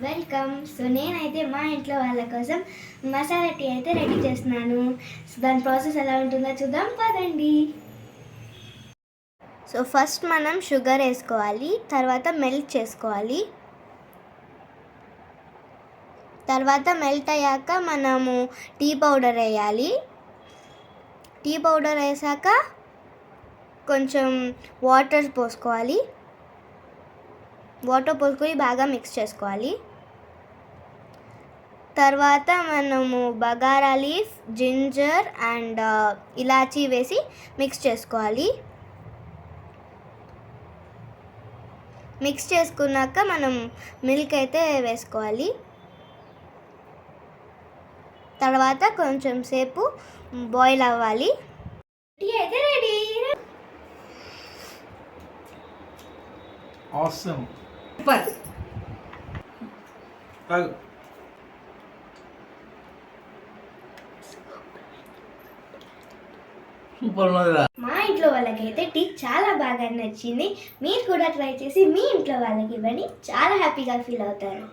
Welcome. So నేనైతే మా ఇంట్లో వాళ్ళ కోసం మసాలా టీ అయితే రెడీ చేస్తున్నాను. సో దాని ప్రాసెస్ ఎలా ఉంటుందో చూద్దాం పదండి. సో ఫస్ట్ మనం షుగర్ వేసుకోవాలి, తర్వాత మెల్ట్ చేసుకోవాలి. తర్వాత మెల్ట్ అయ్యాక మనము టీ పౌడర్ వేయాలి. టీ పౌడర్ వేసాక కొంచెం వాటర్ పోసుకోవాలి. వాటర్ పోసుకొని బాగా మిక్స్ చేసుకోవాలి. తర్వాత మనము బగారా లీఫ్, జింజర్ అండ్ ఇలాచీ వేసి మిక్స్ చేసుకోవాలి. మిక్స్ చేసుకున్నాక మనం మిల్క్ అయితే వేసుకోవాలి. తర్వాత కొంచెం సేపు బాయిల్ అవ్వాలి. టీ అయితే రెడీ. Awesome super. సూపర్ ఉన్నదిరా. మా ఇంట్లో వాళ్ళకైతే టీ చాలా బాగా నచ్చింది. మీరు కూడా ట్రై చేసి మీ ఇంట్లో వాళ్ళకి ఇవ్వండి, చాలా హ్యాపీగా ఫీల్ అవుతారు.